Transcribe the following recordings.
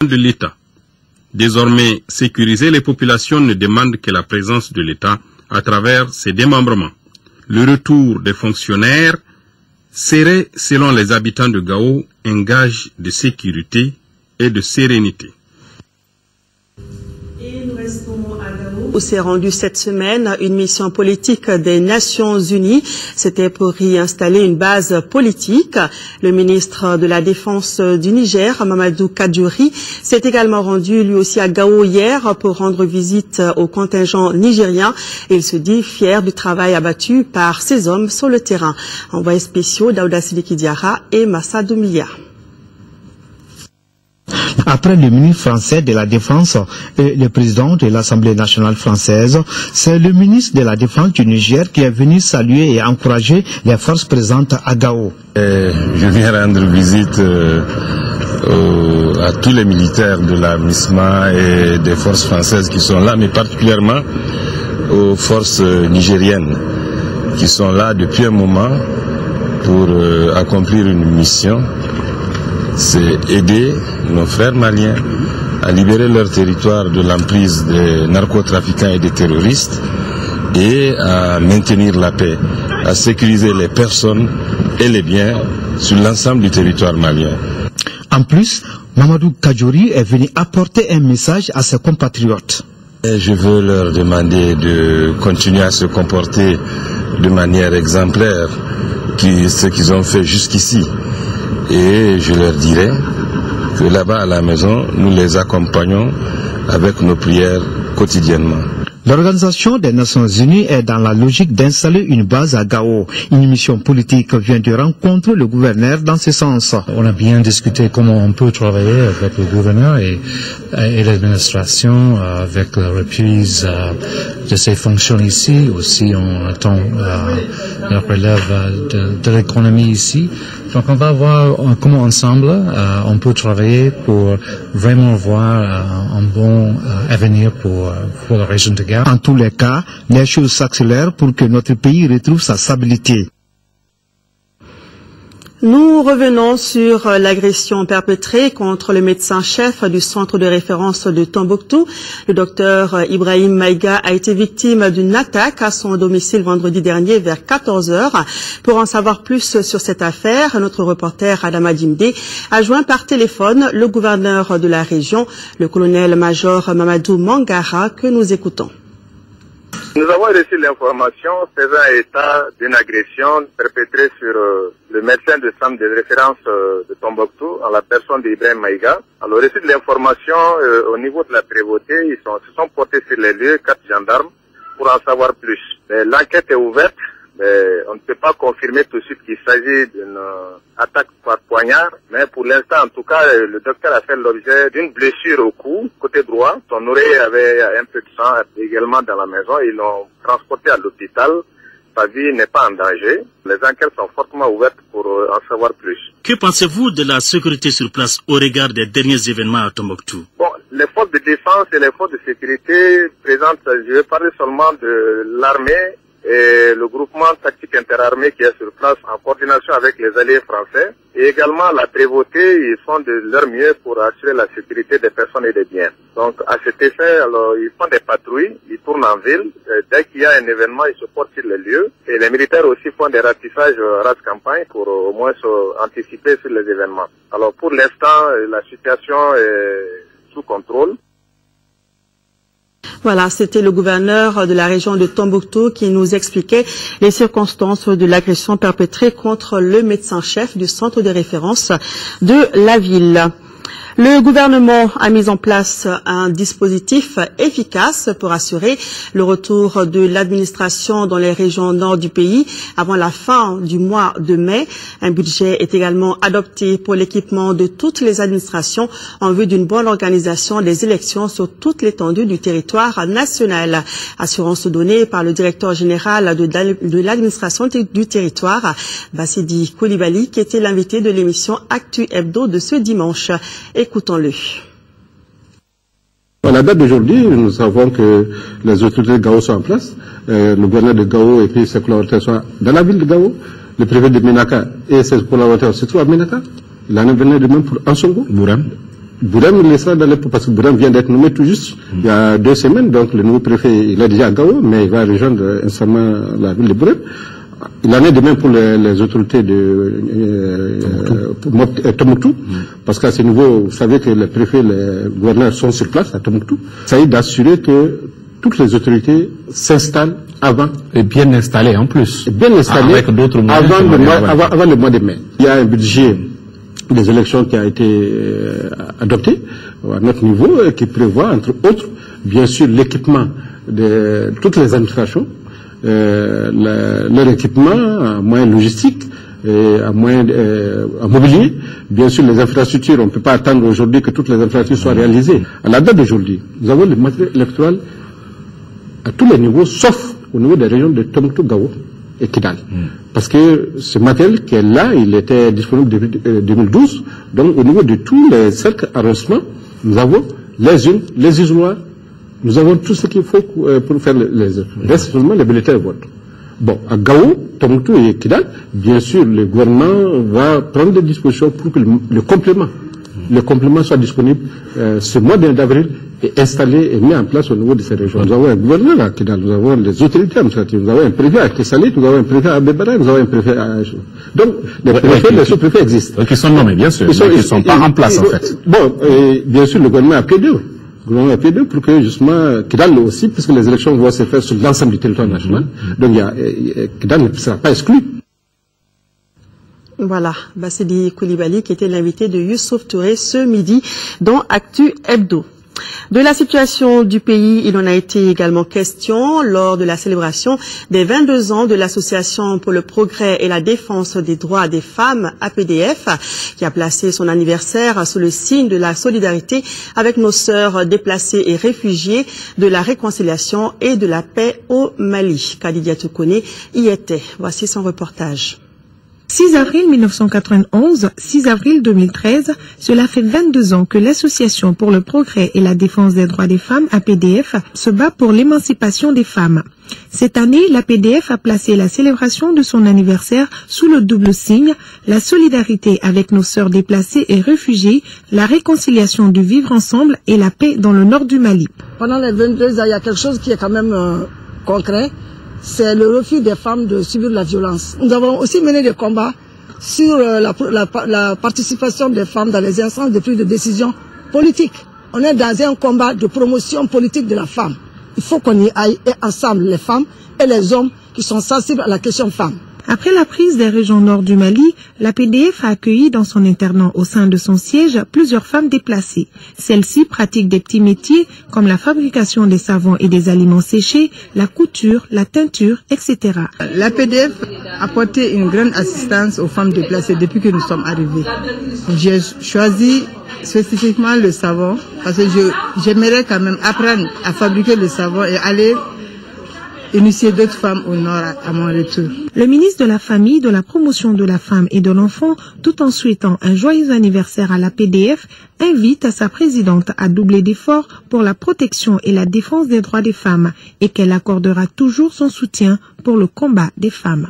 de l'État. Désormais, sécuriser les populations ne demande que la présence de l'État à travers ses démembrements. Le retour des fonctionnaires serait, selon les habitants de Gao, un gage de sécurité et de sérénité. Où s'est rendue cette semaine une mission politique des Nations Unies. C'était pour y installer une base politique. Le ministre de la Défense du Niger, Mamadou Kadjouri, s'est également rendu lui aussi à Gao hier pour rendre visite au contingent nigérien. Il se dit fier du travail abattu par ses hommes sur le terrain. Envoyés spéciaux Daouda Sidiki Diarra et Massa Doumbia. Après le ministre français de la Défense et le président de l'Assemblée nationale française, c'est le ministre de la Défense du Niger qui est venu saluer et encourager les forces présentes à Gao. Je viens rendre visite à tous les militaires de la MISMA et des forces françaises qui sont là, mais particulièrement aux forces nigériennes qui sont là depuis un moment pour accomplir une mission. C'est aider nos frères maliens à libérer leur territoire de l'emprise des narcotrafiquants et des terroristes et à maintenir la paix, à sécuriser les personnes et les biens sur l'ensemble du territoire malien. En plus, Mamadou Kadjouri est venu apporter un message à ses compatriotes. Et je veux leur demander de continuer à se comporter de manière exemplaire, ce qu'ils ont fait jusqu'ici. Et je leur dirai que là-bas à la maison, nous les accompagnons avec nos prières quotidiennement. L'Organisation des Nations Unies est dans la logique d'installer une base à Gao. Une mission politique vient de rencontrer le gouverneur dans ce sens. On a bien discuté comment on peut travailler avec le gouverneur et l'administration avec la reprise de ses fonctions ici. Aussi, on attend la relève de l'économie ici. Donc on va voir comment ensemble on peut travailler pour vraiment voir un bon avenir pour la région de Gao. En tous les cas, les choses s'accélèrent pour que notre pays retrouve sa stabilité. Nous revenons sur l'agression perpétrée contre le médecin-chef du centre de référence de Tombouctou. Le docteur Ibrahim Maïga a été victime d'une attaque à son domicile vendredi dernier vers 14h. Pour en savoir plus sur cette affaire, notre reporter Adama Dimde a joint par téléphone le gouverneur de la région, le colonel-major Mamadou Mangara, que nous écoutons. Nous avons reçu l'information faisant état d'une agression perpétrée sur le médecin de centre de référence de Tombouctou, en la personne d'Ibrahim Maïga. Alors, reçu de l'information au niveau de la prévôté, ils se sont portés sur les lieux, 4 gendarmes, pour en savoir plus. L'enquête est ouverte, mais on ne peut pas confirmer tout de suite qu'il s'agit d'une attaque par poignard, mais pour l'instant, en tout cas, le docteur a fait l'objet d'une blessure au cou, côté droit. Son oreille avait un peu de sang également dans la maison. Ils l'ont transporté à l'hôpital. Sa vie n'est pas en danger. Les enquêtes sont fortement ouvertes pour en savoir plus. Que pensez-vous de la sécurité sur place au regard des derniers événements à Tombouctou? Bon, les forces de défense et les forces de sécurité présentent, je vais parler seulement de l'armée et le groupement tactique interarmé qui est sur place en coordination avec les alliés français. Et également la prévôté, ils font de leur mieux pour assurer la sécurité des personnes et des biens. Donc à cet effet, alors ils font des patrouilles, ils tournent en ville. Dès qu'il y a un événement, ils se portent sur les lieux. Et les militaires aussi font des ratissages race campagne pour au moins anticiper sur les événements. Alors pour l'instant, la situation est sous contrôle. Voilà, c'était le gouverneur de la région de Tombouctou qui nous expliquait les circonstances de l'agression perpétrée contre le médecin-chef du centre de référence de la ville. Le gouvernement a mis en place un dispositif efficace pour assurer le retour de l'administration dans les régions nord du pays avant la fin du mois de mai. Un budget est également adopté pour l'équipement de toutes les administrations en vue d'une bonne organisation des élections sur toute l'étendue du territoire national. Assurance donnée par le directeur général de l'administration du territoire, Bassidi Koulibaly, qui était l'invité de l'émission Actu Hebdo de ce dimanche. Écoutons-le. À la date d'aujourd'hui, nous savons que les autorités de Gao sont en place. Le gouverneur de Gao et puis ses collaborateurs sont dans la ville de Gao. Le préfet de Ménaka et ses collaborateurs se trouvent à Ménaka. L'année venue de même pour Ansongo. Bourem laissera dans les... parce que Bourem vient d'être nommé tout juste il y a 2 semaines, donc le nouveau préfet, il est déjà à Gao, mais il va rejoindre instamment la ville de Bourem. Il en est de même pour les autorités de Tombouctou, parce qu'à ce niveau, vous savez que les préfets, les gouverneurs sont sur place à Tombouctou. Ça est d'assurer que toutes les autorités s'installent avant. Et bien installées en plus. Bien installées avec d'autres moyens avant le mois de mai. Il y a un budget des élections qui a été adopté à notre niveau qui prévoit, entre autres, bien sûr, l'équipement de toutes les administrations, leur équipement à moyens logistiques, à moyens à mobilier. Bien sûr, les infrastructures, on ne peut pas attendre aujourd'hui que toutes les infrastructures soient réalisées. À la date d'aujourd'hui, nous avons le matériel électoral à tous les niveaux, sauf au niveau des régions de Tombouctou, Gao et Kidal. Parce que ce matériel qui est là, il était disponible depuis 2012. Donc, au niveau de tous les 5 arrondissements, nous avons les urnes, les isoloirs, nous avons tout ce qu'il faut pour faire les œuvres. Reste seulement les bulletins de vote. Bon, à Gao, Tombouctou et Kidal, bien sûr, le gouvernement va prendre des dispositions pour que le complément soit disponible ce mois d'avril et installé et mis en place au niveau de ces régions. Nous avons un gouverneur à Kidal, nous avons les autorités administratives, nous avons un préfet à Kessalit, nous avons un préfet à Bébara, nous avons un préfet à... Donc, les préfets, les sous-préfets existent. Qui sont nommés, bien sûr, ils ne sont pas en place, en fait. Bon, bien sûr, le gouvernement a pied d'œuvre. Pour que justement Kidal aussi, puisque les élections vont se faire sur l'ensemble du territoire national, donc Kidal ne sera pas exclu. Voilà, Bassidi Koulibaly qui était l'invité de Youssouf Touré ce midi dans Actu Hebdo. De la situation du pays, il en a été également question lors de la célébration des 22 ans de l'Association pour le progrès et la défense des droits des femmes, APDF, qui a placé son anniversaire sous le signe de la solidarité avec nos sœurs déplacées et réfugiées, de la réconciliation et de la paix au Mali. Kadidia Toukone y était. Voici son reportage. 6 avril 1991, 6 avril 2013, cela fait 22 ans que l'Association pour le progrès et la défense des droits des femmes, APDF, se bat pour l'émancipation des femmes. Cette année, l'APDF a placé la célébration de son anniversaire sous le double signe, la solidarité avec nos sœurs déplacées et réfugiées, la réconciliation du vivre ensemble et la paix dans le nord du Mali. Pendant les 22 ans, il y a quelque chose qui est quand même concret. C'est le refus des femmes de subir la violence. Nous avons aussi mené des combats sur la participation des femmes dans les instances de prise de décision politique. On est dans un combat de promotion politique de la femme. Il faut qu'on y aille ensemble, les femmes et les hommes qui sont sensibles à la question femme. Après la prise des régions nord du Mali, l'APDF a accueilli dans son internat au sein de son siège plusieurs femmes déplacées. Celles-ci pratiquent des petits métiers comme la fabrication des savons et des aliments séchés, la couture, la teinture, etc. L'APDF a apporté une grande assistance aux femmes déplacées depuis que nous sommes arrivés. J'ai choisi spécifiquement le savon parce que j'aimerais quand même apprendre à fabriquer le savon et aller initier d'autres femmes au nord à mon retour. Le ministre de la Famille, de la Promotion de la Femme et de l'Enfant, tout en souhaitant un joyeux anniversaire à l'APDF, invite sa présidente à doubler d'efforts pour la protection et la défense des droits des femmes et qu'elle accordera toujours son soutien pour le combat des femmes.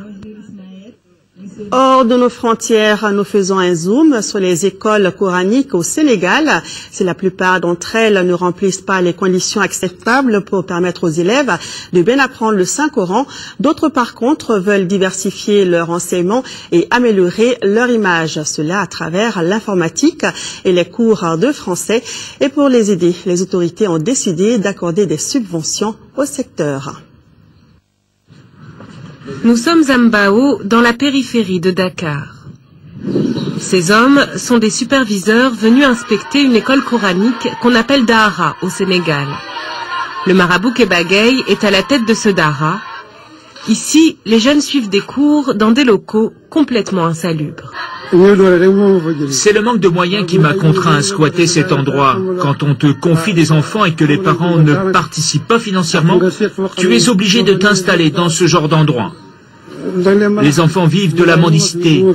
Hors de nos frontières, nous faisons un zoom sur les écoles coraniques au Sénégal. Si la plupart d'entre elles ne remplissent pas les conditions acceptables pour permettre aux élèves de bien apprendre le Saint-Coran, d'autres par contre veulent diversifier leur enseignement et améliorer leur image. Cela à travers l'informatique et les cours de français. Et pour les aider, les autorités ont décidé d'accorder des subventions au secteur. Nous sommes à Mbao, dans la périphérie de Dakar. Ces hommes sont des superviseurs venus inspecter une école coranique qu'on appelle Dahara au Sénégal. Le marabout Kebagay est à la tête de ce Dahara. Ici, les jeunes suivent des cours dans des locaux complètement insalubres. C'est le manque de moyens qui m'a contraint à squatter cet endroit. Quand on te confie des enfants et que les parents ne participent pas financièrement, tu es obligé de t'installer dans ce genre d'endroit. Les enfants vivent de la mendicité.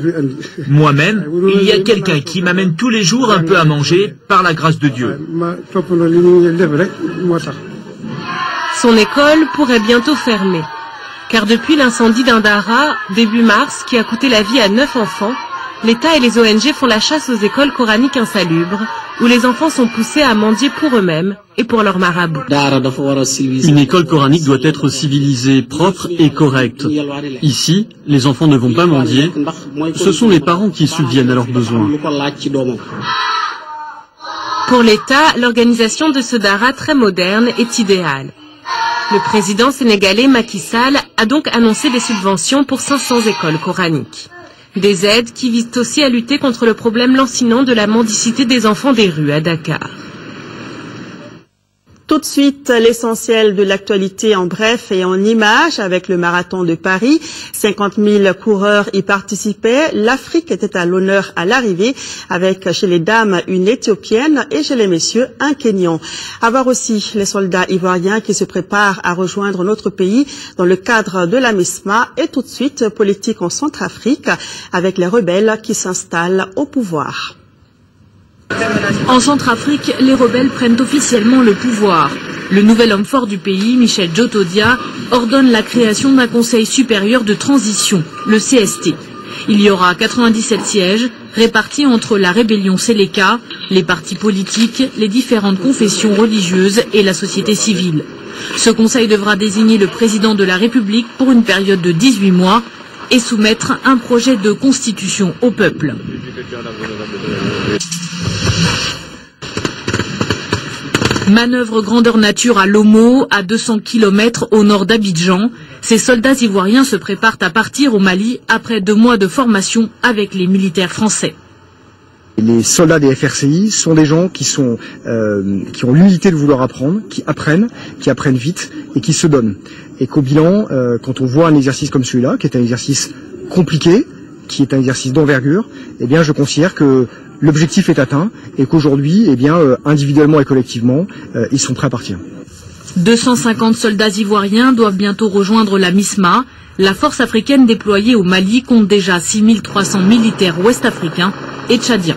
Moi-même, il y a quelqu'un qui m'amène tous les jours un peu à manger par la grâce de Dieu. Son école pourrait bientôt fermer. Car depuis l'incendie d'un Dahara, début mars, qui a coûté la vie à 9 enfants, l'État et les ONG font la chasse aux écoles coraniques insalubres, où les enfants sont poussés à mendier pour eux-mêmes et pour leurs marabouts. Une école coranique doit être civilisée, propre et correcte. Ici, les enfants ne vont pas mendier, ce sont les parents qui subviennent à leurs besoins. Pour l'État, l'organisation de ce dara très moderne est idéale. Le président sénégalais Macky Sall a donc annoncé des subventions pour 500 écoles coraniques. Des aides qui visent aussi à lutter contre le problème lancinant de la mendicité des enfants des rues à Dakar. Tout de suite, l'essentiel de l'actualité en bref et en images avec le marathon de Paris. 50 000 coureurs y participaient. L'Afrique était à l'honneur à l'arrivée avec chez les dames une Éthiopienne et chez les messieurs un Kényan. À voir aussi les soldats ivoiriens qui se préparent à rejoindre notre pays dans le cadre de la MISMA. Et tout de suite, politique en Centrafrique avec les rebelles qui s'installent au pouvoir. En Centrafrique, les rebelles prennent officiellement le pouvoir. Le nouvel homme fort du pays, Michel Djotodia, ordonne la création d'un conseil supérieur de transition, le CST. Il y aura 97 sièges répartis entre la rébellion Séléka, les partis politiques, les différentes confessions religieuses et la société civile. Ce conseil devra désigner le président de la République pour une période de 18 mois et soumettre un projet de constitution au peuple. Manœuvre grandeur nature à Lomo, à 200 km au nord d'Abidjan. Ces soldats ivoiriens se préparent à partir au Mali après 2 mois de formation avec les militaires français. Les soldats des FRCI sont des gens qui ont l'humilité de vouloir apprendre, qui apprennent vite et qui se donnent. Et qu'au bilan, quand on voit un exercice comme celui-là, qui est un exercice compliqué, qui est un exercice d'envergure, eh bien je considère que l'objectif est atteint et qu'aujourd'hui, eh bien, individuellement et collectivement, ils sont prêts à partir. 250 soldats ivoiriens doivent bientôt rejoindre la MISMA. La force africaine déployée au Mali compte déjà 6300 militaires ouest-africains et tchadiens.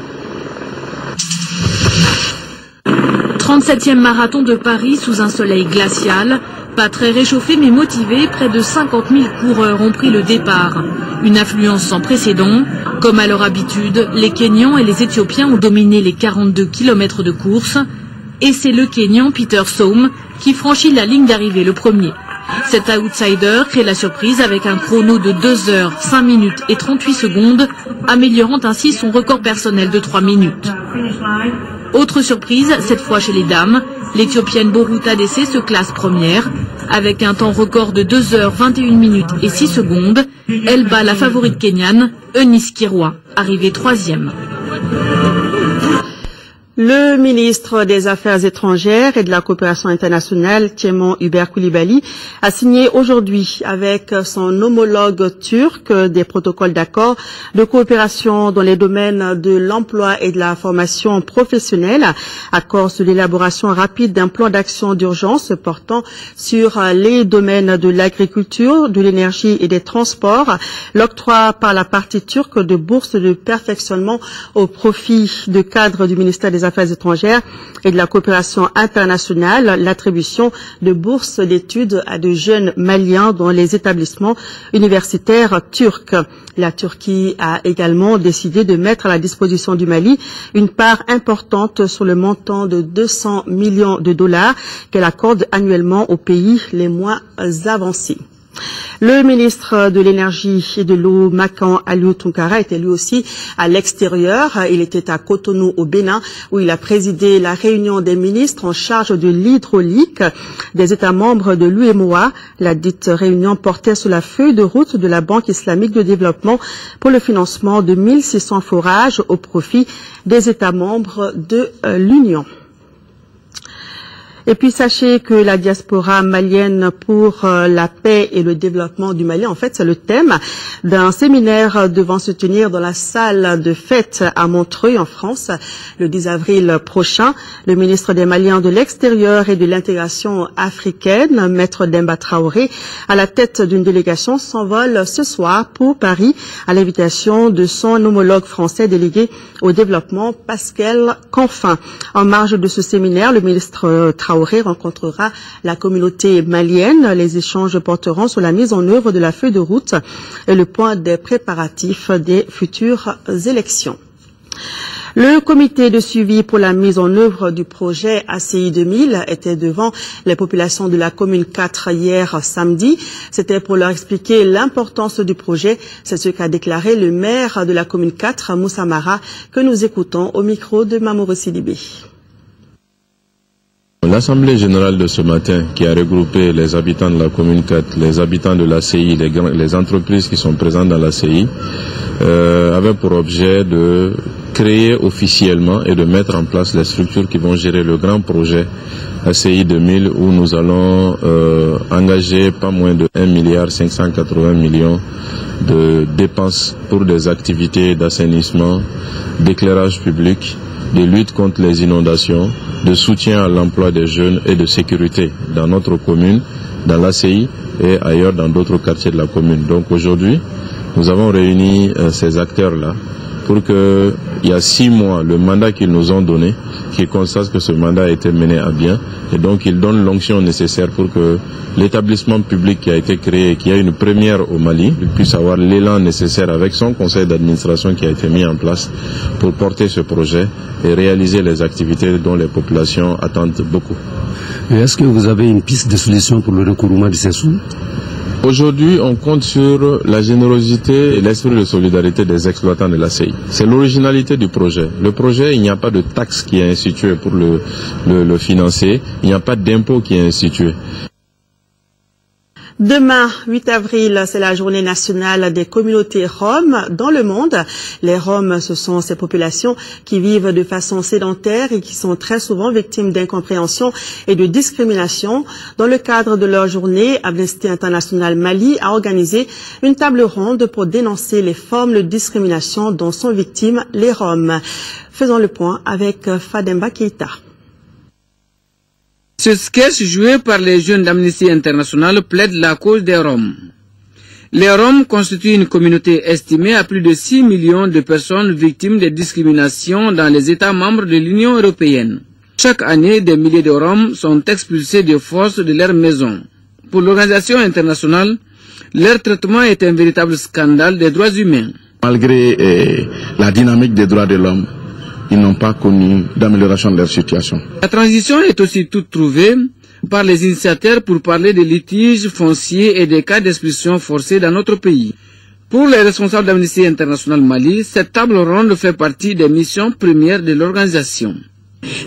37e marathon de Paris sous un soleil glacial. Pas très réchauffé mais motivé, près de 50 000 coureurs ont pris le départ. Une affluence sans précédent. Comme à leur habitude, les Kenyans et les Éthiopiens ont dominé les 42 km de course. Et c'est le Kenyan Peter Soum qui franchit la ligne d'arrivée le premier. Cet outsider crée la surprise avec un chrono de 2 heures, 5 minutes et 38 secondes, améliorant ainsi son record personnel de 3 minutes. Autre surprise, cette fois chez les dames, l'Éthiopienne Boruta Adessé se classe première. Avec un temps record de 2 heures, 21 minutes et 6 secondes, elle bat la favorite kenyane, Eunice Kirwa, arrivée 3e. Le ministre des Affaires étrangères et de la coopération internationale, Tiemon Hubert Coulibaly, a signé aujourd'hui avec son homologue turc des protocoles d'accord de coopération dans les domaines de l'emploi et de la formation professionnelle, accord sur l'élaboration rapide d'un plan d'action d'urgence portant sur les domaines de l'agriculture, de l'énergie et des transports, l'octroi par la partie turque de bourses de perfectionnement au profit de cadres du ministère des Affaires étrangères et de la coopération internationale, l'attribution de bourses d'études à de jeunes Maliens dans les établissements universitaires turcs. La Turquie a également décidé de mettre à la disposition du Mali une part importante sur le montant de 200 millions de dollars qu'elle accorde annuellement aux pays les moins avancés. Le ministre de l'Énergie et de l'Eau, Makan Aliou Tunkara, était lui aussi à l'extérieur. Il était à Cotonou, au Bénin, où il a présidé la réunion des ministres en charge de l'hydraulique des États membres de l'UEMOA. La dite réunion portait sur la feuille de route de la Banque islamique de développement pour le financement de 1600 forages au profit des États membres de l'Union. Et puis sachez que la diaspora malienne pour la paix et le développement du Mali, en fait, c'est le thème d'un séminaire devant se tenir dans la salle de fête à Montreuil, en France, le 10 avril prochain. Le ministre des Maliens de l'extérieur et de l'intégration africaine, Maître Demba Traoré, à la tête d'une délégation, s'envole ce soir pour Paris à l'invitation de son homologue français délégué au développement, Pascal Canfin. En marge de ce séminaire, le ministre Traoré rencontrera la communauté malienne. Les échanges porteront sur la mise en œuvre de la feuille de route et le point des préparatifs des futures élections. Le comité de suivi pour la mise en œuvre du projet ACI 2000 était devant les populations de la commune 4 hier samedi. C'était pour leur expliquer l'importance du projet. C'est ce qu'a déclaré le maire de la commune 4, Moussa Mara, que nous écoutons au micro de Mamour Sidibé. L'Assemblée générale de ce matin, qui a regroupé les habitants de la commune 4, les habitants de l'ACI, les entreprises qui sont présentes dans l'ACI, avait pour objet de créer officiellement et de mettre en place les structures qui vont gérer le grand projet ACI 2000 où nous allons engager pas moins de 1,580 milliard de dépenses pour des activités d'assainissement, d'éclairage public, de lutte contre les inondations, de soutien à l'emploi des jeunes et de sécurité dans notre commune, dans l'ACI et ailleurs dans d'autres quartiers de la commune. Donc aujourd'hui, nous avons réuni ces acteurs-là pour que, il y a 6 mois, le mandat qu'ils nous ont donné, qu'ils constatent que ce mandat a été mené à bien, et donc ils donnent l'onction nécessaire pour que l'établissement public qui a été créé, qui a une première au Mali, puisse avoir l'élan nécessaire avec son conseil d'administration qui a été mis en place pour porter ce projet et réaliser les activités dont les populations attendent beaucoup. Est-ce que vous avez une piste de solution pour le recouvrement de ces sous? Aujourd'hui, on compte sur la générosité et l'esprit de solidarité des exploitants de l'ACI. C'est l'originalité du projet. Le projet, il n'y a pas de taxe qui est instituée pour le financer. Il n'y a pas d'impôt qui est institué. Demain, 8 avril, c'est la journée nationale des communautés roms dans le monde. Les roms, ce sont ces populations qui vivent de façon sédentaire et qui sont très souvent victimes d'incompréhension et de discrimination. Dans le cadre de leur journée, Amnesty International Mali a organisé une table ronde pour dénoncer les formes de discrimination dont sont victimes les roms. Faisons le point avec Fademba Keita. Ce sketch joué par les jeunes d'Amnesty International plaide la cause des Roms. Les Roms constituent une communauté estimée à plus de 6 millions de personnes victimes de discrimination dans les États membres de l'Union européenne. Chaque année, des milliers de Roms sont expulsés de force de leur maison. Pour l'organisation internationale, leur traitement est un véritable scandale des droits humains. Malgré la dynamique des droits de l'homme, ils n'ont pas connu d'amélioration de leur situation. La transition est aussi toute trouvée par les initiateurs pour parler des litiges fonciers et des cas d'expulsion forcée dans notre pays. Pour les responsables d'Amnesty International Mali, cette table ronde fait partie des missions premières de l'organisation.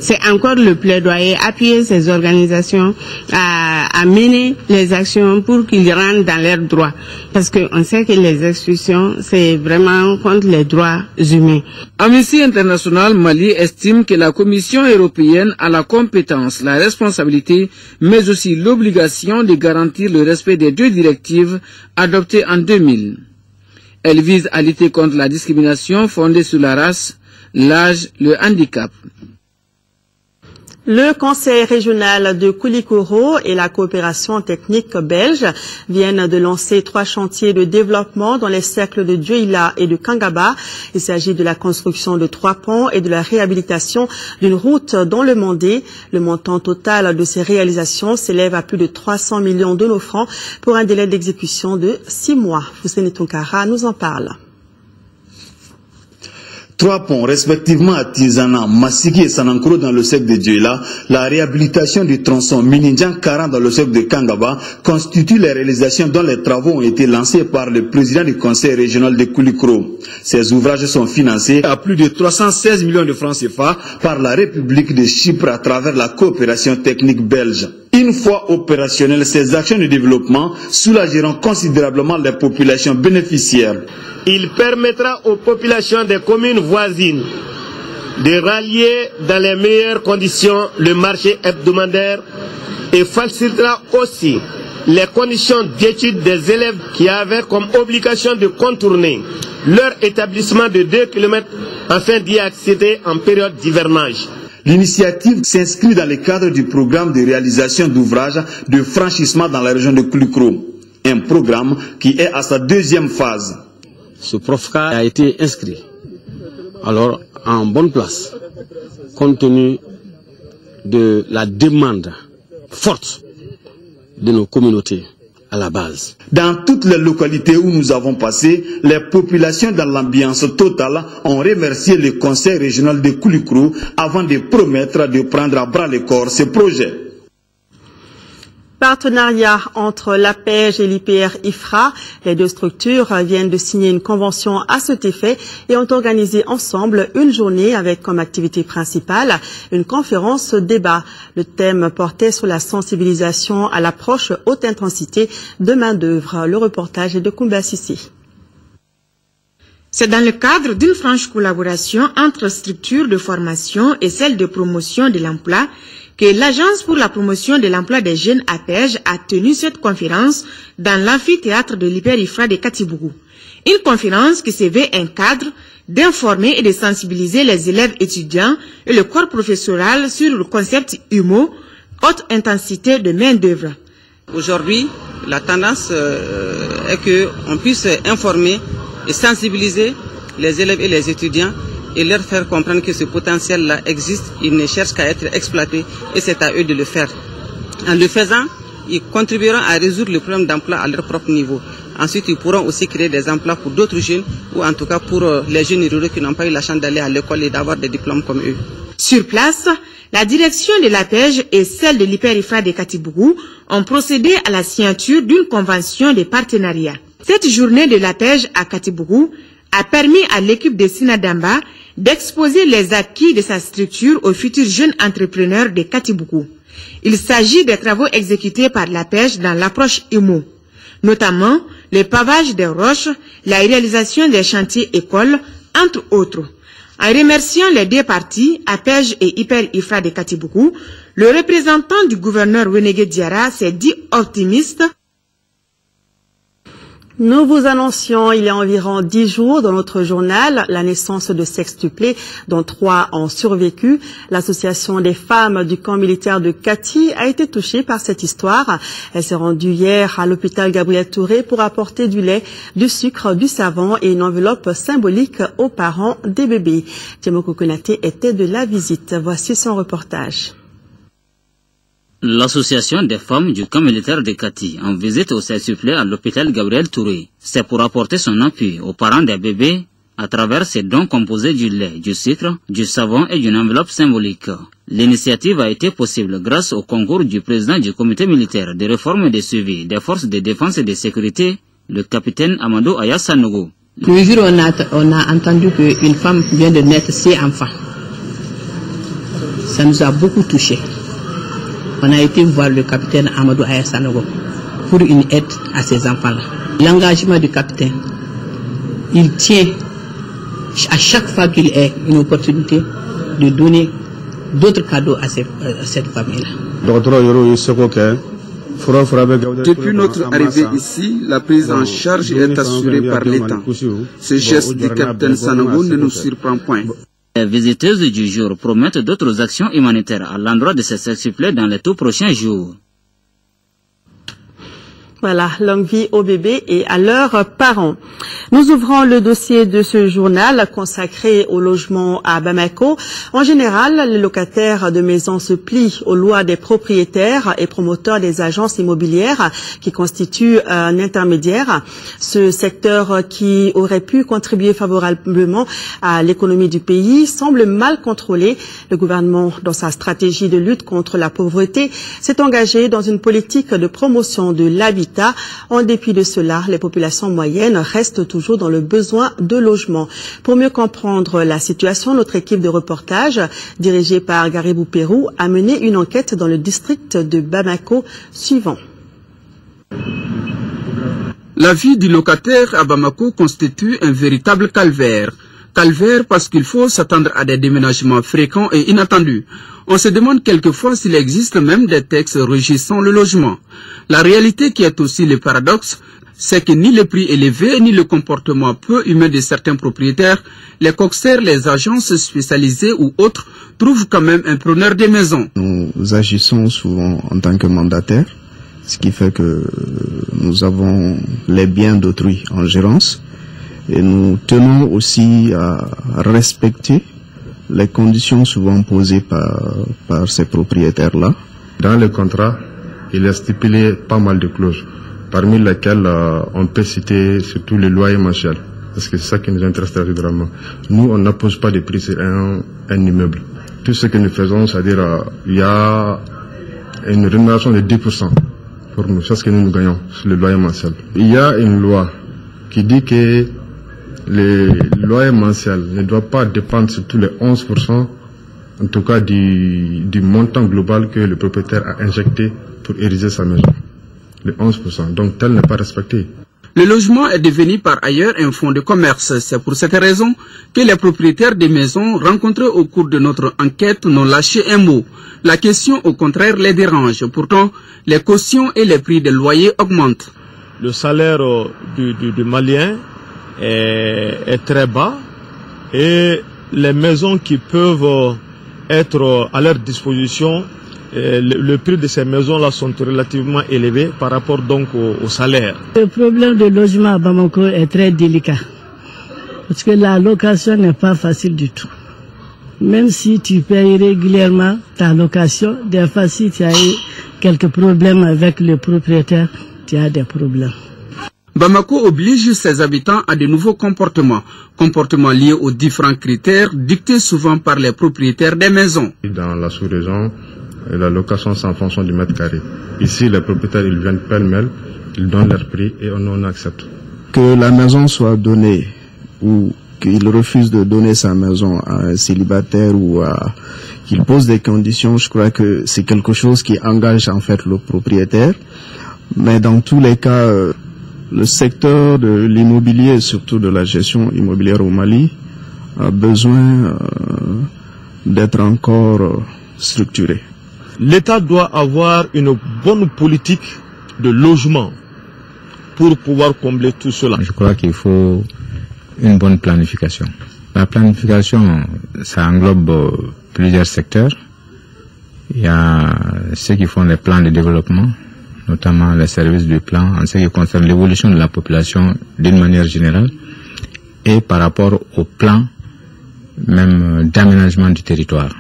C'est encore le plaidoyer, appuyer ces organisations à mener les actions pour qu'ils rentrent dans leurs droits. Parce qu'on sait que les expulsions, c'est vraiment contre les droits humains. Amnesty International Mali estime que la Commission européenne a la compétence, la responsabilité, mais aussi l'obligation de garantir le respect des 2 directives adoptées en 2000. Elles visent à lutter contre la discrimination fondée sur la race, l'âge, le handicap. Le conseil régional de Koulikoro et la coopération technique belge viennent de lancer 3 chantiers de développement dans les cercles de Dioïla et de Kangaba. Il s'agit de la construction de 3 ponts et de la réhabilitation d'une route dans le Mandé. Le montant total de ces réalisations s'élève à plus de 300 millions de nos francs pour un délai d'exécution de 6 mois. Fousseni Tonkara nous en parle. 3 ponts, respectivement à Tizana, Massiki et Sanankoro dans le secteur de Dioïla, la réhabilitation du tronçon Minindjan 40 dans le secteur de Kangaba constituent les réalisations dont les travaux ont été lancés par le président du conseil régional de Koulikoro. Ces ouvrages sont financés à plus de 316 millions de francs CFA par la République de Chypre à travers la coopération technique belge. Une fois opérationnelles, ces actions de développement soulageront considérablement les populations bénéficiaires. Il permettra aux populations des communes voisines de rallier dans les meilleures conditions le marché hebdomadaire et facilitera aussi les conditions d'études des élèves qui avaient comme obligation de contourner leur établissement de 2 km afin d'y accéder en période d'hivernage. L'initiative s'inscrit dans le cadre du programme de réalisation d'ouvrages de franchissement dans la région de Koulikoro, un programme qui est à sa 2e phase. Ce PROFCA a été inscrit alors en bonne place, compte tenu de la demande forte de nos communautés à la base. Dans toutes les localités où nous avons passé, les populations dans l'ambiance totale ont remercié le conseil régional de Koulikrou avant de promettre de prendre à bras le corps ce projet. Partenariat entre l'APEJ et l'IPR-IFRA. Les deux structures viennent de signer une convention à cet effet et ont organisé ensemble une journée avec comme activité principale une conférence débat. Le thème portait sur la sensibilisation à l'approche haute intensité de main-d'œuvre. Le reportage est de Koumba Sissi. C'est dans le cadre d'une franche collaboration entre structures de formation et celles de promotion de l'emploi que l'Agence pour la promotion de l'emploi des jeunes APEJ a tenu cette conférence dans l'amphithéâtre de l'IPR-IFRA de Katibougou. Une conférence qui se veut un cadre d'informer et de sensibiliser les élèves étudiants et le corps professoral sur le concept HUMO, haute intensité de main-d'œuvre. Aujourd'hui, la tendance est qu'on puisse informer et sensibiliser les élèves et les étudiants et leur faire comprendre que ce potentiel-là existe, ils ne cherchent qu'à être exploités et c'est à eux de le faire. En le faisant, ils contribueront à résoudre le problème d'emploi à leur propre niveau. Ensuite, ils pourront aussi créer des emplois pour d'autres jeunes ou en tout cas pour les jeunes ruraux qui n'ont pas eu la chance d'aller à l'école et d'avoir des diplômes comme eux. Sur place, la direction de l'APEJ et celle de l'IPR-IFRA de Katibougou ont procédé à la signature d'une convention de partenariat. Cette journée de l'APEJ à Katibougou a permis à l'équipe de Sinadamba d'exposer les acquis de sa structure aux futurs jeunes entrepreneurs de Katibougou. Il s'agit des travaux exécutés par l'APEJ dans l'approche HUMO, notamment le pavage des roches, la réalisation des chantiers écoles, entre autres. En remerciant les deux parties, APEJ et IPR-IFRA de Katibougou, le représentant du gouverneur Wenege Diarra s'est dit optimiste. Nous vous annoncions il y a environ 10 jours dans notre journal la naissance de sextuplés dont 3 ont survécu. L'association des femmes du camp militaire de Kati a été touchée par cette histoire. Elle s'est rendue hier à l'hôpital Gabriel Touré pour apporter du lait, du sucre, du savon et une enveloppe symbolique aux parents des bébés. Tiemoko Konaté était de la visite. Voici son reportage. L'association des femmes du camp militaire de Kati en visite au sextuplé à l'hôpital Gabriel Touré. C'est pour apporter son appui aux parents des bébés à travers ces dons composés du lait, du sucre, du savon et d'une enveloppe symbolique. L'initiative a été possible grâce au concours du président du comité militaire de réforme et de suivi des forces de défense et de sécurité, le capitaine Amadou Aya Sanogo. Le jour où on a entendu qu'une femme vient de naître 6 enfants, ça nous a beaucoup touchés. On a été voir le capitaine Amadou Aya Sanogo pour une aide à ces enfants-là. L'engagement du capitaine, il tient à chaque fois qu'il ait une opportunité de donner d'autres cadeaux à cette famille-là. Depuis notre arrivée ici, la prise en charge est assurée par l'État. Ce geste du capitaine Sanogo ne nous surprend point. Les visiteuses du jour promettent d'autres actions humanitaires à l'endroit de ces sextuplés dans les tout prochains jours. Voilà, longue vie aux bébés et à leurs parents. Nous ouvrons le dossier de ce journal consacré au logement à Bamako. En général, les locataires de maisons se plient aux lois des propriétaires et promoteurs des agences immobilières qui constituent un intermédiaire. Ce secteur qui aurait pu contribuer favorablement à l'économie du pays semble mal contrôlé. Le gouvernement, dans sa stratégie de lutte contre la pauvreté, s'est engagé dans une politique de promotion de l'habitat. En dépit de cela, les populations moyennes restent toujours dans le besoin de logement. Pour mieux comprendre la situation, notre équipe de reportage, dirigée par Garibou Pérou, a mené une enquête dans le district de Bamako suivant. La vie du locataire à Bamako constitue un véritable calvaire. Calvaire parce qu'il faut s'attendre à des déménagements fréquents et inattendus. On se demande quelquefois s'il existe même des textes régissant le logement. La réalité qui est aussi le paradoxe, c'est que ni le prix élevé ni le comportement peu humain de certains propriétaires, les coxers, les agences spécialisées ou autres, trouvent quand même un preneur des maisons. Nous agissons souvent en tant que mandataires, ce qui fait que nous avons les biens d'autrui en gérance et nous tenons aussi à respecter les conditions souvent posées par ces propriétaires-là. Dans le contrat, il est stipulé pas mal de clauses. parmi lesquels on peut citer surtout le loyer mensuel, parce que c'est ça qui nous intéresse très généralement. Nous, on n'impose pas de prix sur un immeuble. Tout ce que nous faisons, c'est-à-dire il y a une rémunération de 10% pour nous, c'est ce que nous gagnons sur le loyer mensuel. Il y a une loi qui dit que le loyer mensuel ne doit pas dépendre surtout les 11%, en tout cas du montant global que le propriétaire a injecté pour ériger sa maison. Les 11%. Donc tel n'est pas respecté. Le logement est devenu par ailleurs un fonds de commerce. C'est pour cette raison que les propriétaires des maisons rencontrés au cours de notre enquête n'ont lâché un mot. La question au contraire les dérange. Pourtant, les cautions et les prix des loyers augmentent. Le salaire du Malien est très bas et les maisons qui peuvent être à leur disposition, le prix de ces maisons-là sont relativement élevés par rapport donc au salaire. Le problème de logement à Bamako est très délicat parce que la location n'est pas facile du tout. Même si tu payes régulièrement ta location, des fois si tu as eu quelques problèmes avec le propriétaire, tu as des problèmes. Bamako oblige ses habitants à de nouveaux comportements liés aux différents critères dictés souvent par les propriétaires des maisons. Dans la sous-région, la location c'est en fonction du mètre carré. Ici, les propriétaires ils viennent pêle-mêle, ils donnent leur prix et on accepte. Que la maison soit donnée ou qu'il refuse de donner sa maison à un célibataire ou qu'il pose des conditions, je crois que c'est quelque chose qui engage en fait le propriétaire. Mais dans tous les cas, le secteur de l'immobilier, surtout de la gestion immobilière au Mali, a besoin d'être encore structuré. L'État doit avoir une bonne politique de logement pour pouvoir combler tout cela. Je crois qu'il faut une bonne planification. La planification, ça englobe plusieurs secteurs. Il y a ceux qui font les plans de développement, notamment les services du plan, en ce qui concerne l'évolution de la population d'une manière générale, et par rapport au plan même d'aménagement du territoire.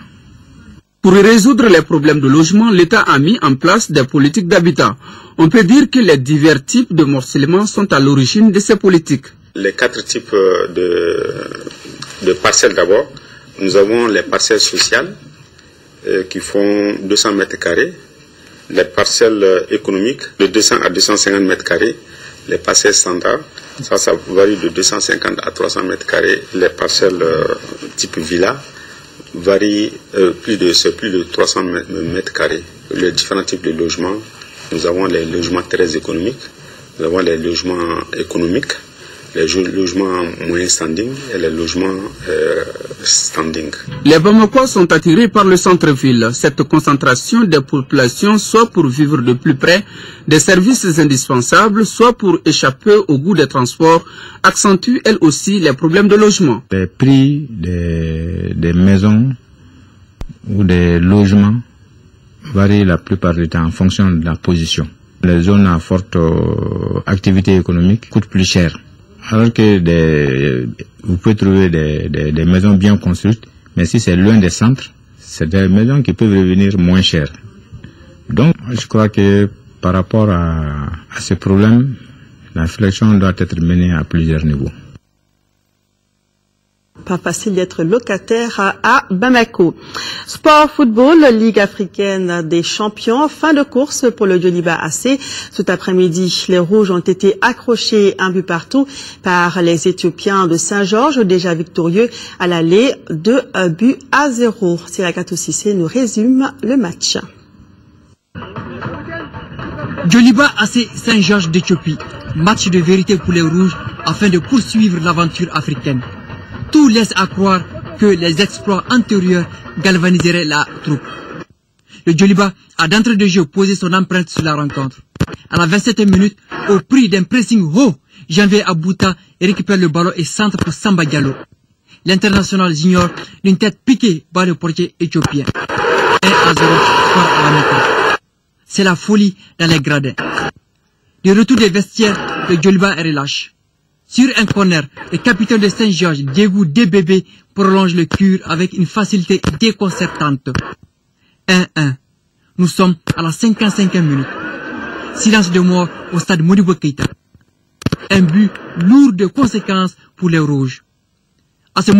Pour résoudre les problèmes de logement, l'État a mis en place des politiques d'habitat. On peut dire que les divers types de morcellement sont à l'origine de ces politiques. Les 4 types de parcelles d'abord. Nous avons les parcelles sociales qui font 200 mètres carrés, les parcelles économiques de 200 à 250 mètres carrés, les parcelles standards, ça varie de 250 à 300 mètres carrés, les parcelles type villa varient plus de 300 mètres carrés. Les différents types de logements, nous avons les logements très économiques, nous avons les logements économiques, les logements moyen standing et les logements standing. Les Bamakois sont attirés par le centre-ville. Cette concentration des populations, soit pour vivre de plus près des services indispensables, soit pour échapper au goût des transports, accentue elle aussi les problèmes de logement. Les prix des maisons ou des logements varient la plupart du temps en fonction de la position. Les zones à forte activité économique coûtent plus cher. Alors que vous pouvez trouver des maisons bien construites, mais si c'est loin des centres, c'est des maisons qui peuvent revenir moins chères. Donc, je crois que par rapport à ce problème, la réflexion doit être menée à plusieurs niveaux. Pas facile d'être locataire à Bamako. Sport, football, Ligue africaine des champions, fin de course pour le Djoliba AC. Cet après-midi, les Rouges ont été accrochés un but partout par les Éthiopiens de Saint-Georges, déjà victorieux à l'aller, 2-0. Sirakatou Sissé nous résume le match. Djoliba AC Saint-Georges d'Éthiopie. Match de vérité pour les Rouges afin de poursuivre l'aventure africaine. Tout laisse à croire que les exploits antérieurs galvaniseraient la troupe. Le Djoliba a d'entrée de jeu posé son empreinte sur la rencontre. À la 27e minute, au prix d'un pressing haut, Janvier Abouta récupère le ballon et centre pour Samba Diallo. L'international junior d'une tête piquée par le portier éthiopien. 1-0 score à la mi-temps. C'est la folie dans les gradins. Du retour des vestiaires, le Djoliba est relâche. Sur un corner, le capitaine de Saint-Georges, Diego Debébé, prolonge le cure avec une facilité déconcertante. 1-1. Nous sommes à la 55e minute. silence de mort au stade Modibo Keïta. Un but lourd de conséquences pour les Rouges. À ce